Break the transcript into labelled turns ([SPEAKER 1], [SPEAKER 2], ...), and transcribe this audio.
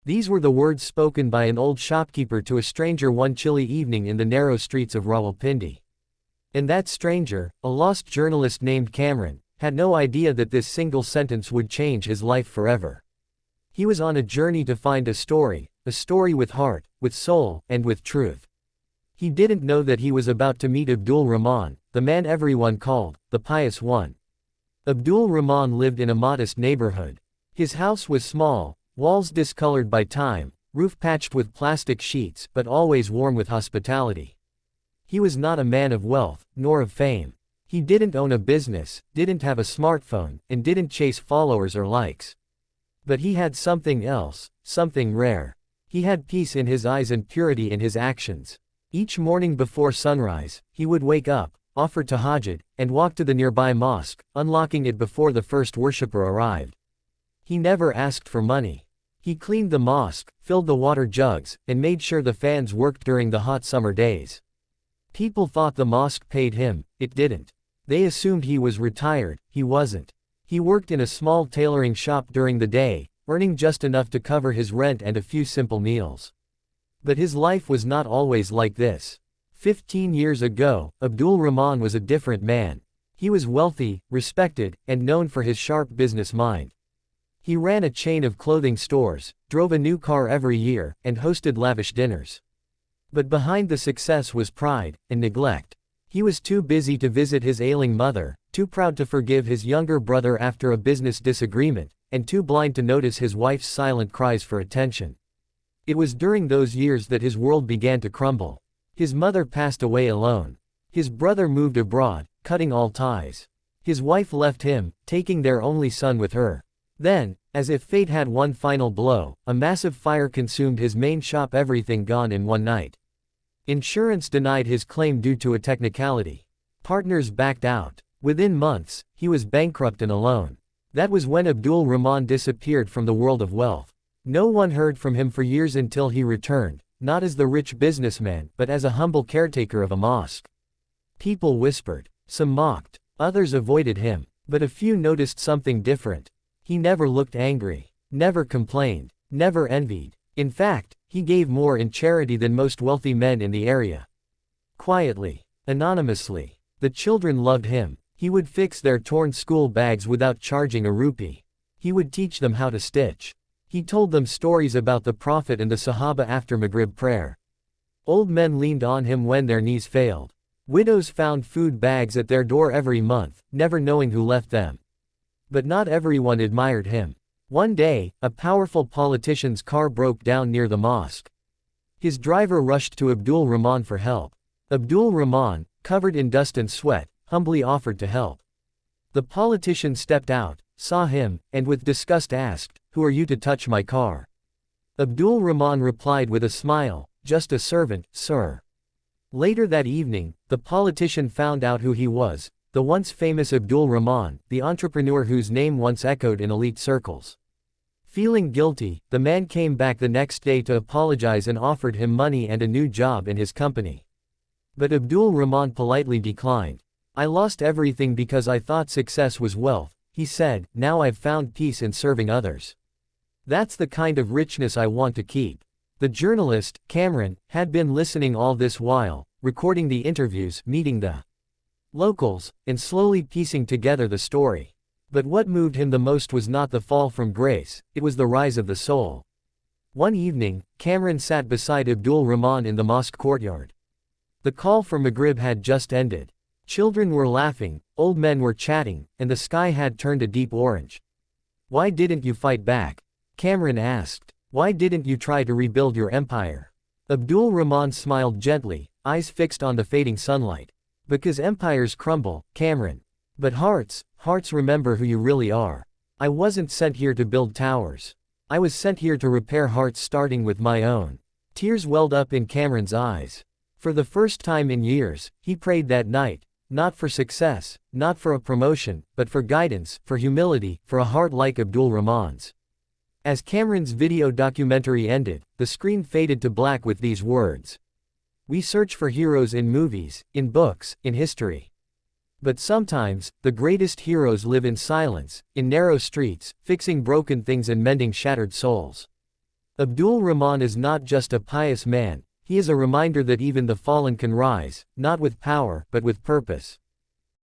[SPEAKER 1] These were the words spoken by an old shopkeeper to a stranger one chilly evening in the narrow streets of Rawalpindi. And that stranger, a lost journalist named Cameron, had no idea that this single sentence would change his life forever. He was on a journey to find a story with heart, with soul, and with truth. He didn't know that he was about to meet Abdul Rehman, the man everyone called the Pious One. Abdul Rehman lived in a modest neighborhood. His house was small, walls discolored by time, roof patched with plastic sheets, but always warm with hospitality. He was not a man of wealth, nor of fame. He didn't own a business, didn't have a smartphone, and didn't chase followers or likes. But he had something else, something rare. He had peace in his eyes and purity in his actions. Each morning before sunrise, he would wake up, offer tahajjud, and walk to the nearby mosque, unlocking it before the first worshipper arrived. He never asked for money. He cleaned the mosque, filled the water jugs, and made sure the fans worked during the hot summer days. People thought the mosque paid him, it didn't. They assumed he was retired, he wasn't. He worked in a small tailoring shop during the day, earning just enough to cover his rent and a few simple meals. But his life was not always like this. 15 years ago, Abdul Rehman was a different man. He was wealthy, respected, and known for his sharp business mind. He ran a chain of clothing stores, drove a new car every year, and hosted lavish dinners. But behind the success was pride and neglect. He was too busy to visit his ailing mother, too proud to forgive his younger brother after a business disagreement, and too blind to notice his wife's silent cries for attention. It was during those years that his world began to crumble. His mother passed away alone. His brother moved abroad, cutting all ties. His wife left him, taking their only son with her. Then, as if fate had one final blow, a massive fire consumed his main shop, everything gone in one night. Insurance denied his claim due to a technicality. Partners backed out. Within months, he was bankrupt and alone. That was when Abdul Rehman disappeared from the world of wealth. No one heard from him for years until he returned, not as the rich businessman, but as a humble caretaker of a mosque. People whispered. Some mocked. Others avoided him. But a few noticed something different. He never looked angry. Never complained. Never envied. In fact, he gave more in charity than most wealthy men in the area. Quietly. Anonymously. The children loved him. He would fix their torn school bags without charging a rupee. He would teach them how to stitch. He told them stories about the Prophet and the Sahaba after Maghrib prayer. Old men leaned on him when their knees failed. Widows found food bags at their door every month, never knowing who left them. But not everyone admired him. One day, a powerful politician's car broke down near the mosque. His driver rushed to Abdul Rehman for help. Abdul Rehman, covered in dust and sweat, humbly offered to help. The politician stepped out, saw him, and with disgust asked, "Who are you to touch my car?" Abdul Rehman replied with a smile, "Just a servant, sir." Later that evening, the politician found out who he was, the once famous Abdul Rehman, the entrepreneur whose name once echoed in elite circles. Feeling guilty, the man came back the next day to apologize and offered him money and a new job in his company. But Abdul Rehman politely declined. "I lost everything because I thought success was wealth," he said. "Now I've found peace in serving others. That's the kind of richness I want to keep." The journalist, Cameron, had been listening all this while, recording the interviews, meeting the locals, and slowly piecing together the story. But what moved him the most was not the fall from grace, it was the rise of the soul. One evening, Cameron sat beside Abdul Rehman in the mosque courtyard. The call for Maghrib had just ended. Children were laughing, old men were chatting, and the sky had turned a deep orange. "Why didn't you fight back?" Cameron asked. "Why didn't you try to rebuild your empire?" Abdul Rehman smiled gently, eyes fixed on the fading sunlight. "Because empires crumble, Cameron. But hearts remember who you really are. I wasn't sent here to build towers. I was sent here to repair hearts, starting with my own." Tears welled up in Cameron's eyes. For the first time in years, he prayed that night, not for success, not for a promotion, but for guidance, for humility, for a heart like Abdul Rehman's. As Cameron's video documentary ended, the screen faded to black with these words: "We search for heroes in movies, in books, in history. But sometimes, the greatest heroes live in silence, in narrow streets, fixing broken things and mending shattered souls." Abdul Rehman is not just a pious man, he is a reminder that even the fallen can rise, not with power, but with purpose.